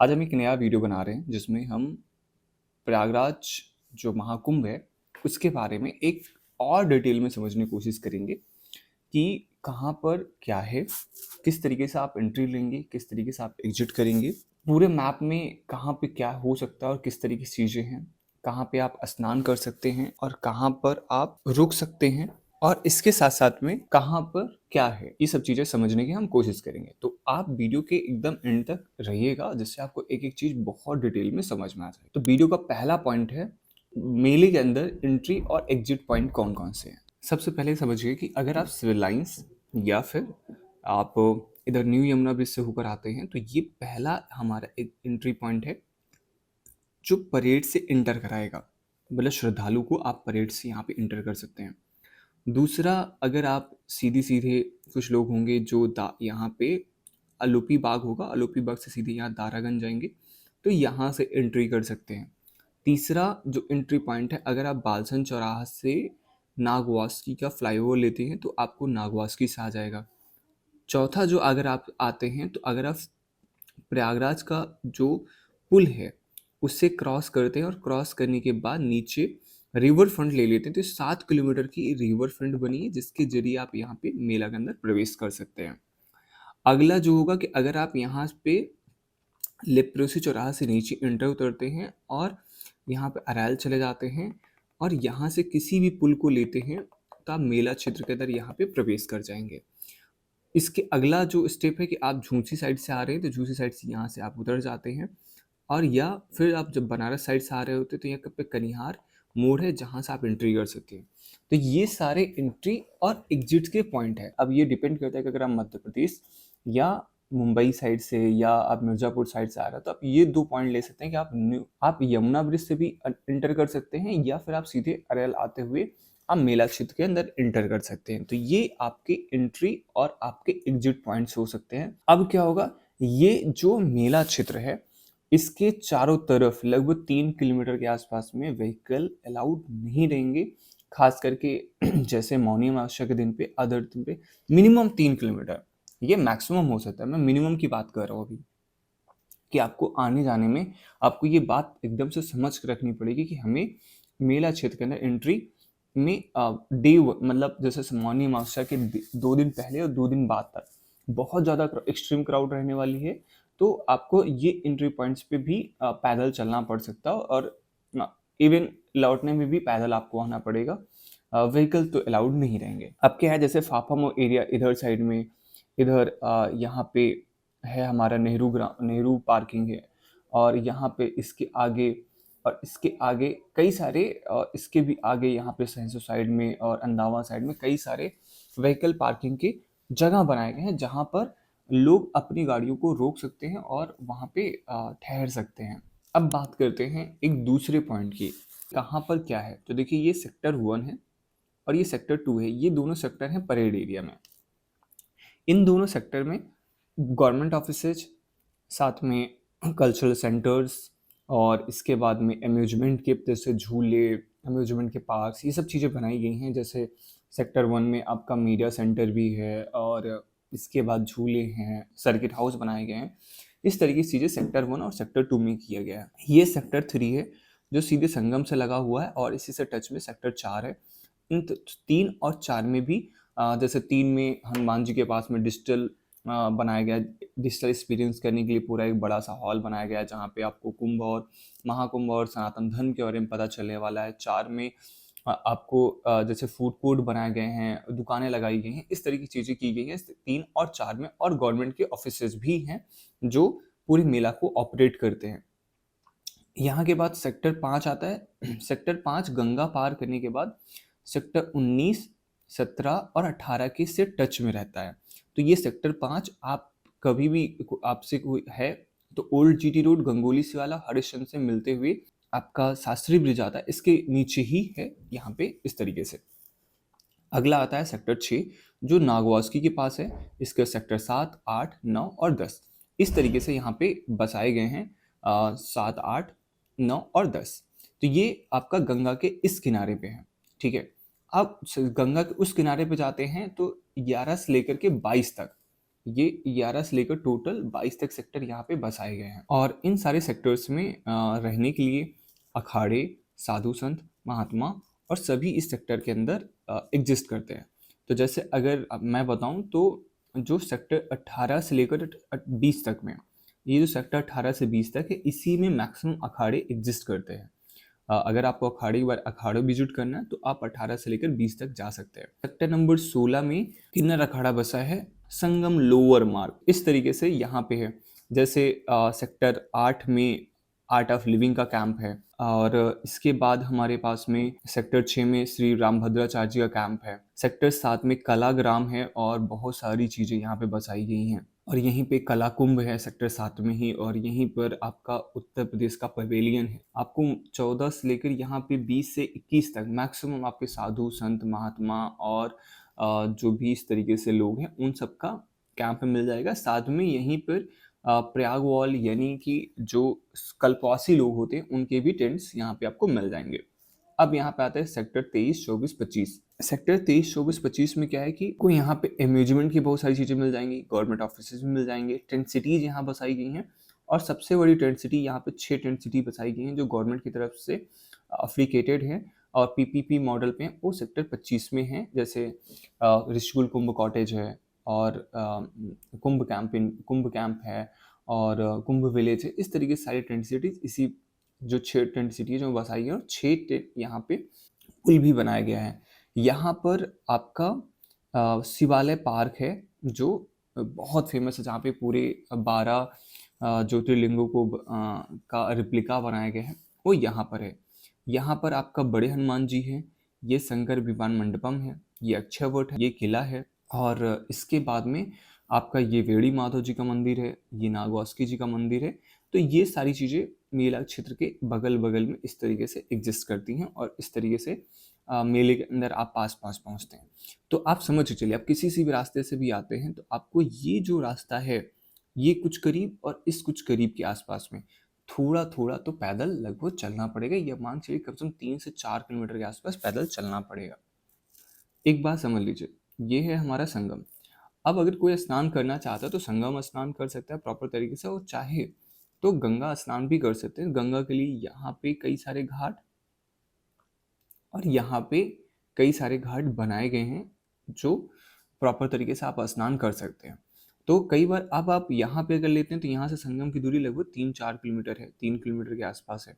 आज हम एक नया वीडियो बना रहे हैं जिसमें हम प्रयागराज जो महाकुंभ है उसके बारे में एक और डिटेल में समझने की कोशिश करेंगे कि कहाँ पर क्या है, किस तरीके से आप एंट्री लेंगे, किस तरीके से आप एग्जिट करेंगे, पूरे मैप में कहाँ पे क्या हो सकता है और किस तरीके की चीज़ें हैं, कहाँ पे आप स्नान कर सकते हैं और कहाँ पर आप रुक सकते हैं और इसके साथ साथ में कहाँ पर क्या है, ये सब चीज़ें समझने की हम कोशिश करेंगे। तो आप वीडियो के एकदम एंड तक रहिएगा जिससे आपको एक एक चीज़ बहुत डिटेल में समझ में आ जाए। तो वीडियो का पहला पॉइंट है, मेले के अंदर एंट्री और एग्जिट पॉइंट कौन कौन से हैं। सबसे पहले समझिए कि अगर आप सिविल लाइंस या फिर आप इधर न्यू यमुना ब्रिज से होकर आते हैं तो ये पहला हमारा एक एंट्री पॉइंट है जो परेड से इंटर कराएगा, मतलब श्रद्धालु को आप परेड से यहाँ पे इंटर कर सकते हैं। दूसरा, अगर आप सीधे सीधे, कुछ लोग होंगे जो यहाँ पे अलोपी बाग होगा, अलोपी बाग से सीधे यहाँ दारागंज जाएंगे तो यहाँ से एंट्री कर सकते हैं। तीसरा जो एंट्री पॉइंट है, अगर आप बालसन चौराहा से नागवासुकी का फ्लाईओवर लेते हैं तो आपको नागवासुकी से आ जाएगा। चौथा, जो अगर आप आते हैं तो अगर आप प्रयागराज का जो पुल है उससे क्रॉस करते हैं और क्रॉस करने के बाद नीचे रिवर फ्रंट ले लेते हैं तो 7 किलोमीटर की रिवर फ्रंट बनी है जिसके जरिए आप यहाँ पे मेला के अंदर प्रवेश कर सकते हैं। अगला जो होगा कि अगर आप यहाँ पे लेप्रोसी चौराहा से नीचे इंटर उतरते हैं और यहाँ पे अरैल चले जाते हैं और यहाँ से किसी भी पुल को लेते हैं तो आप मेला क्षेत्र के अंदर यहाँ पे प्रवेश कर जाएंगे। इसके अगला जो स्टेप है कि आप झूंसी साइड से आ रहे हैं तो झूंसी साइड से यहाँ से आप उतर जाते हैं और या फिर आप जब बनारस साइड से आ रहे होते तो यहाँ पे कनिहार मोड़ है जहाँ से आप एंट्री कर सकते हैं। तो ये सारे एंट्री और एग्जिट के पॉइंट है। अब ये डिपेंड करता है कि अगर आप मध्य प्रदेश या मुंबई साइड से या आप मिर्ज़ापुर साइड से आ रहे हो तो आप ये 2 पॉइंट ले सकते हैं कि आप यमुना ब्रिज से भी एंटर कर सकते हैं या फिर आप सीधे अरेल आते हुए आप मेला क्षेत्र के अंदर एंटर कर सकते हैं। तो ये आपके एंट्री और आपके एग्जिट पॉइंट्स हो सकते हैं। अब क्या होगा, ये जो मेला क्षेत्र है इसके चारों तरफ लगभग 3 किलोमीटर के आसपास में व्हीकल अलाउड नहीं रहेंगे, खास करके जैसे मौनी अमावस्या के दिन पे, अदर दिन पे मिनिमम 3 किलोमीटर, ये मैक्सिमम हो सकता है, मैं मिनिमम की बात कर रहा हूँ अभी, कि आपको आने जाने में आपको ये बात एकदम से समझ के रखनी पड़ेगी कि हमें मेला क्षेत्र के अंदर एंट्री में डे मतलब जैसे मौनी अमावस्या के 2 दिन पहले और 2 दिन बाद तक बहुत ज़्यादा एक्सट्रीम क्राउड रहने वाली है। तो आपको ये एंट्री पॉइंट्स पे भी पैदल चलना पड़ सकता है और इवन लौटने में भी पैदल आपको आना पड़ेगा, व्हीकल तो अलाउड नहीं रहेंगे। अब क्या है, जैसे फाफामो एरिया इधर साइड में, इधर यहाँ पे है हमारा नेहरू पार्किंग है और यहाँ पे इसके आगे और इसके आगे कई सारे इसके भी आगे यहाँ पे सहसो साइड में और अंदावा साइड में कई सारे व्हीकल पार्किंग के जगह बनाए गए हैं जहाँ पर लोग अपनी गाड़ियों को रोक सकते हैं और वहाँ पे ठहर सकते हैं। अब बात करते हैं एक दूसरे पॉइंट की, कहाँ पर क्या है। तो देखिए, ये सेक्टर 1 है और ये सेक्टर 2 है, ये दोनों सेक्टर हैं परेड एरिया में। इन दोनों सेक्टर में गवर्नमेंट ऑफिसेज, साथ में कल्चरल सेंटर्स और इसके बाद में अम्यूजमेंट के जैसे झूले, अम्यूजमेंट के पार्क्स, ये सब चीज़ें बनाई गई हैं। जैसे सेक्टर 1 में आपका मीडिया सेंटर भी है और इसके बाद झूले हैं, सर्किट हाउस बनाए गए हैं। इस तरीके की चीज़ें सेक्टर 1 और सेक्टर 2 में किया गया है। ये सेक्टर 3 है जो सीधे संगम से लगा हुआ है और इसी से टच में सेक्टर 4 है। इन 3 और 4 में भी जैसे 3 में हनुमान जी के पास में डिजिटल बनाया गया, डिजिटल एक्सपीरियंस करने के लिए पूरा एक बड़ा सा हॉल बनाया गया है जहाँ पे आपको कुंभ और महाकुंभ और सनातन धर्म के बारे में पता चलने वाला है। 4 में आपको जैसे फूड कोर्ट बनाए गए हैं, दुकानें लगाई गई हैं, इस तरह की चीज़ें की गई हैं 3 और 4 में। और गवर्नमेंट के ऑफिसेज भी हैं जो पूरी मेला को ऑपरेट करते हैं। यहाँ के बाद सेक्टर 5 आता है। सेक्टर 5 गंगा पार करने के बाद सेक्टर 19, 17 और 18 के से टच में रहता है। तो ये सेक्टर 5 आप कभी भी आपसे कोई है तो ओल्ड जीटी रोड गंगोली से वाला हरिश्चंद्र से मिलते हुए आपका शास्त्री ब्रिज आता है, इसके नीचे ही है यहाँ पे इस तरीके से। अगला आता है सेक्टर 6 जो नागवासुकी के पास है, इसके सेक्टर 7, 8, 9 और 10 इस तरीके से यहाँ पे बसाए गए हैं। 7, 8, 9 और 10। तो ये आपका गंगा के इस किनारे पे है, ठीक है। अब गंगा के उस किनारे पे जाते हैं तो 11 से लेकर के 22 तक ये 11 से लेकर टोटल 22 तक सेक्टर यहाँ पे बसाए गए हैं, और इन सारे सेक्टर्स में रहने के लिए अखाड़े, साधु संत, महात्मा और सभी इस सेक्टर के अंदर एग्जिस्ट करते हैं। तो जैसे अगर अब मैं बताऊं तो जो सेक्टर 18 से लेकर 20 तक में, ये जो सेक्टर 18 से 20 तक है, इसी में मैक्सिमम अखाड़े एग्जिस्ट करते हैं। अगर आपको अखाड़े विजिट करना है तो आप 18 से लेकर 20 तक जा सकते हैं। सेक्टर नंबर 16 में किन्नर अखाड़ा बसा है, संगम लोअर मार्ग, इस तरीके से यहाँ पे है। जैसे सेक्टर 8 में आर्ट ऑफ लिविंग का कैंप है, और इसके बाद हमारे पास में सेक्टर 6 में श्री रामभद्राचार्य जी का कैंप है। सेक्टर 7 में कलाग्राम है, और बहुत सारी चीज़ें यहाँ पे बसाई गई हैं। और यहीं पे कला कुंभ है सेक्टर 7 में ही, और यहीं पर आपका उत्तर प्रदेश का पवेलियन है। आपको 14 से लेकर यहाँ पे 20 से 21 तक मैक्सिमम आपके साधु संत महात्मा और जो भी इस तरीके से लोग हैं उन सब का कैंप में मिल जाएगा। साथ में यहीं पर प्रयाग वॉल यानी कि जो कल्पवासी लोग होते हैं उनके भी टेंट्स यहाँ पे आपको मिल जाएंगे। अब यहाँ पे आता है सेक्टर 23, 24, 25। सेक्टर 23, 24, 25 में क्या है कि कोई यहाँ पे अम्यूजमेंट की बहुत सारी चीज़ें मिल जाएंगी, गवर्नमेंट ऑफिस भी मिल जाएंगे, टेंट सिटीज़ यहाँ बसाई गई हैं। और सबसे बड़ी टेंट सिटी यहाँ पे 6 टेंट सिटी बसाई गई हैं जो गवर्नमेंट की तरफ से अफ्लिकेटेड हैं और पीपीपी मॉडल पे हैं। वो सेक्टर 25 में हैं, जैसे ऋषिकुल कुंभ कॉटेज है, और कुंभ कैंप है, और कुंभ विलेज है। इस तरीके से सारी टेंट सिटीज इसी जो 6 टेंट सिटीज में बसाई है, और 6 टेंट यहाँ पे पुल भी बनाया गया है। यहाँ पर आपका शिवालय पार्क है जो बहुत फेमस है, जहाँ पे पूरे 12 ज्योतिर्लिंगों को का रिप्लिका बनाया गया है, वो यहाँ पर है। यहाँ पर आपका बड़े हनुमान जी है, ये शंकर विमान मंडपम है, ये अक्षयवट है, ये किला है, और इसके बाद में आपका ये वेड़ी माधव जी का मंदिर है, ये नागवासुकी जी का मंदिर है। तो ये सारी चीज़ें मेला क्षेत्र के बगल बगल में इस तरीके से एग्जिस्ट करती हैं, और इस तरीके से मेले के अंदर आप पास पहुंचते हैं। तो आप समझ के चलिए, आप किसी से भी रास्ते से भी आते हैं तो आपको ये जो रास्ता है ये कुछ करीब और इस कुछ करीब के आसपास में थोड़ा थोड़ा तो पैदल लगभग चलना पड़ेगा। ये मान चलिए कम से कम 3 से 4 किलोमीटर के आसपास पैदल चलना पड़ेगा। एक बात समझ लीजिए, ये है हमारा संगम। अब अगर कोई स्नान करना चाहता है तो संगम स्नान कर सकता है प्रॉपर तरीके से, और चाहे तो गंगा स्नान भी कर सकते हैं। गंगा के लिए यहाँ पे कई सारे घाट और यहाँ पे कई सारे घाट बनाए गए हैं जो प्रॉपर तरीके से आप स्नान कर सकते हैं। तो कई बार अब आप यहाँ पे अगर लेते हैं तो यहाँ से संगम की दूरी लगभग 3-4 किलोमीटर है, 3 किलोमीटर के आसपास है,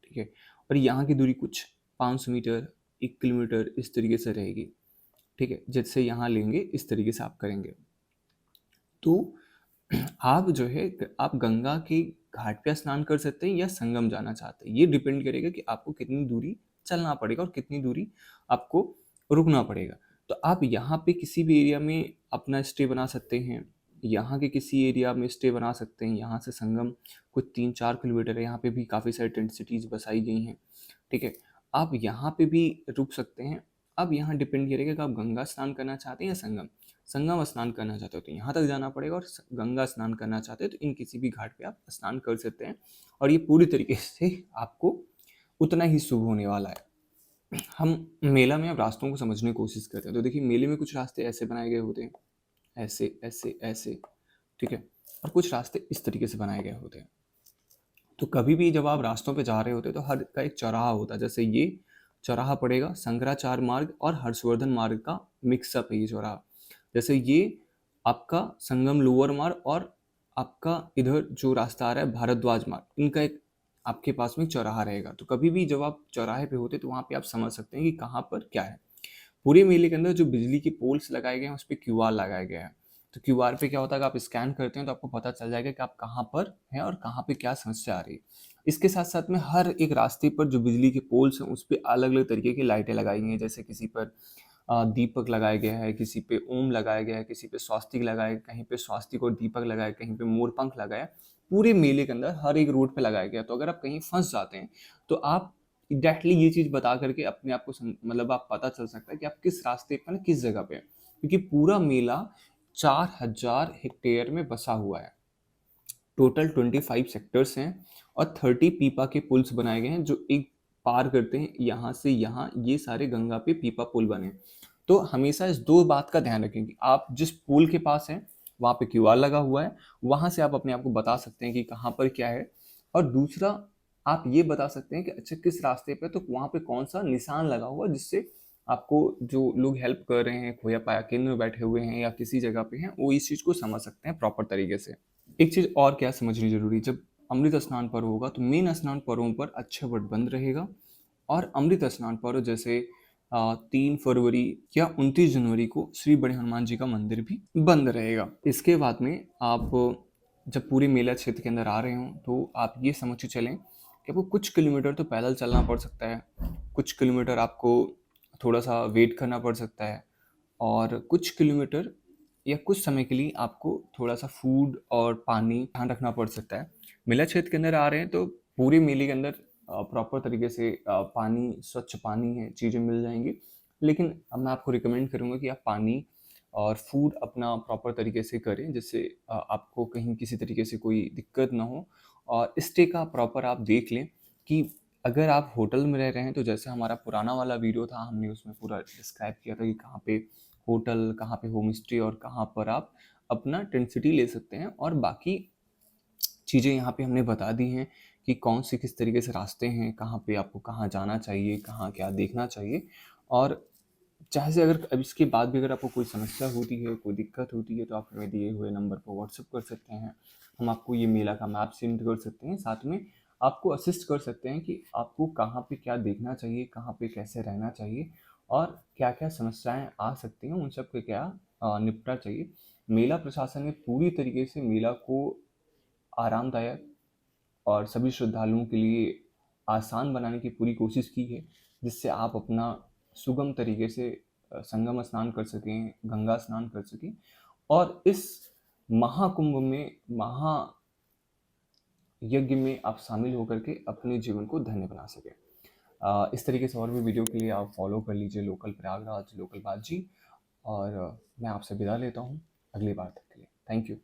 ठीक है। और यहाँ की दूरी कुछ 500 मीटर, 1 किलोमीटर इस तरीके से रहेगी, ठीक है। जैसे यहाँ लेंगे इस तरीके से आप करेंगे तो आप जो है आप गंगा के घाट पे स्नान कर सकते हैं या संगम जाना चाहते हैं। ये डिपेंड करेगा कि आपको कितनी दूरी चलना पड़ेगा और कितनी दूरी आपको रुकना पड़ेगा। तो आप यहाँ पे किसी भी एरिया में अपना स्टे बना सकते हैं, यहाँ के किसी एरिया में स्टे बना सकते हैं। यहाँ से संगम कुछ 3-4 किलोमीटर है, यहाँ पे भी काफ़ी सारी टेंट सिटीज़ बसाई गई हैं, ठीक है। आप यहाँ पे भी रुक सकते हैं। अब यहाँ डिपेंड करेगा कि आप गंगा स्नान करना चाहते हैं या संगम स्नान करना चाहते हो तो यहाँ तक जाना पड़ेगा, और गंगा स्नान करना चाहते हो तो इन किसी भी घाट पे आप स्नान कर सकते हैं, और ये पूरी तरीके से आपको उतना ही शुभ होने वाला है। हम मेला में अब रास्तों को समझने की कोशिश करते हैं। तो देखिए, मेले में कुछ रास्ते ऐसे बनाए गए होते हैं, ऐसे ऐसे ऐसे, ठीक है, और कुछ रास्ते इस तरीके से बनाए गए होते हैं। तो कभी भी जब आप रास्तों पे जा रहे होते हैं तो हर का एक चौराहा होता है। जैसे ये चौराहा पड़ेगा शंकराचार्य मार्ग और हर्षवर्धन मार्ग का मिक्सअप है ये चौराहा। जैसे ये आपका संगम लोअर मार्ग और आपका इधर जो रास्ता आ रहा है भारद्वाज मार्ग, इनका एक आपके पास में चौराहा रहेगा। तो कभी भी जब आप चौराहे पे होते तो वहाँ पे आप समझ सकते हैं कि कहाँ पर क्या है। पूरे मेले के अंदर जो बिजली के पोल्स लगाए गए हैं उस पर QR लगाया गया है। तो QR पे क्या होता है कि आप स्कैन करते हैं तो आपको पता चल जाएगा कि आप कहाँ पर हैं और कहाँ पे क्या समस्या आ रही है। इसके साथ साथ में हर एक रास्ते पर जो बिजली के पोल्स हैं उस पर अलग अलग तरीके की लाइटें लगाई गई हैं। जैसे किसी पर दीपक लगाया गया है, किसी पे ओम लगाया गया है, किसी पे स्वास्तिक लगाया, कहीं पे स्वास्तिक और दीपक लगाया, कहीं पे मोरपंख लगाया। पूरे मेले के अंदर हर एक रोड पे लगाया गया। तो अगर आप कहीं फंस जाते हैं तो आप एग्जैक्टली ये चीज़ बता करके अपने आप को मतलब आप पता चल सकता है कि आप किस रास्ते पर किस जगह पे हैं, क्योंकि पूरा मेला 4000 हेक्टेयर में बसा हुआ है। टोटल 25 सेक्टर्स हैं और 30 पीपा के पुल्स बनाए गए हैं जो एक पार करते हैं यहाँ से यहाँ। ये सारे गंगा पे पीपा पुल बने। तो हमेशा इस दो बात का ध्यान रखें कि आप जिस पुल के पास हैं वहाँ पे क्यूआर लगा हुआ है, वहाँ से आप अपने आप को बता सकते हैं कि कहाँ पर क्या है। और दूसरा, आप ये बता सकते हैं कि अच्छा किस रास्ते पे, तो वहाँ पे कौन सा निशान लगा हुआ, जिससे आपको जो लोग हेल्प कर रहे हैं, खोया पाया केंद्र में बैठे हुए हैं या किसी जगह पे हैं, वो इस चीज़ को समझ सकते हैं प्रॉपर तरीके से। एक चीज़ और क्या समझनी जरूरी, जब अमृत स्नान पर्व होगा तो मेन स्नान पर्वों पर अक्षय वट बंद रहेगा, और अमृत स्नान पर्व जैसे 3 फरवरी या 29 जनवरी को श्री बड़े हनुमान जी का मंदिर भी बंद रहेगा। इसके बाद में आप जब पूरे मेला क्षेत्र के अंदर आ रहे हो तो आप ये समझ के चलें कि आपको कुछ किलोमीटर तो पैदल चलना पड़ सकता है, कुछ किलोमीटर आपको थोड़ा सा वेट करना पड़ सकता है, और कुछ किलोमीटर या कुछ समय के लिए आपको थोड़ा सा फूड और पानी ध्यान रखना पड़ सकता है। मेला क्षेत्र के अंदर आ रहे हैं तो पूरे मेले के अंदर प्रॉपर तरीके से पानी, स्वच्छ पानी है, चीज़ें मिल जाएंगी। लेकिन अब मैं आपको रिकमेंड करूँगा कि आप पानी और फूड अपना प्रॉपर तरीके से करें, जिससे आपको कहीं किसी तरीके से कोई दिक्कत ना हो। और स्टे का प्रॉपर आप देख लें कि अगर आप होटल में रह रहे हैं तो जैसे हमारा पुराना वाला वीडियो था, हमने उसमें पूरा डिस्क्राइब किया था कि कहाँ पे होटल, कहाँ पे होम स्टे और कहाँ पर आप अपना टेंट सिटी ले सकते हैं। और बाकी चीज़ें यहाँ पे हमने बता दी हैं कि कौन से किस तरीके से रास्ते हैं, कहाँ पे आपको कहाँ जाना चाहिए, कहाँ क्या देखना चाहिए। और चाहे से अगर अब इसके बाद भी अगर आपको कोई समस्या होती है, कोई दिक्कत होती है, तो आप हमें दिए हुए नंबर पर व्हाट्सअप कर सकते हैं। हम आपको ये मेला का मैप सेंड कर सकते हैं, साथ में आपको असिस्ट कर सकते हैं कि आपको कहाँ पे क्या देखना चाहिए, कहाँ पे कैसे रहना चाहिए, और क्या क्या समस्याएं आ सकती हैं, उन सब के क्या निपटा चाहिए। मेला प्रशासन ने पूरी तरीके से मेला को आरामदायक और सभी श्रद्धालुओं के लिए आसान बनाने की पूरी कोशिश की है, जिससे आप अपना सुगम तरीके से संगम स्नान कर सकें, गंगा स्नान कर सकें, और इस महाकुंभ में, महायज्ञ में आप शामिल होकर के अपने जीवन को धन्य बना सकें। इस तरीके से और भी वीडियो के लिए आप फॉलो कर लीजिए लोकल प्रयागराज, लोकल बात जी। और मैं आपसे विदा लेता हूँ अगली बार तक के लिए। Thank you.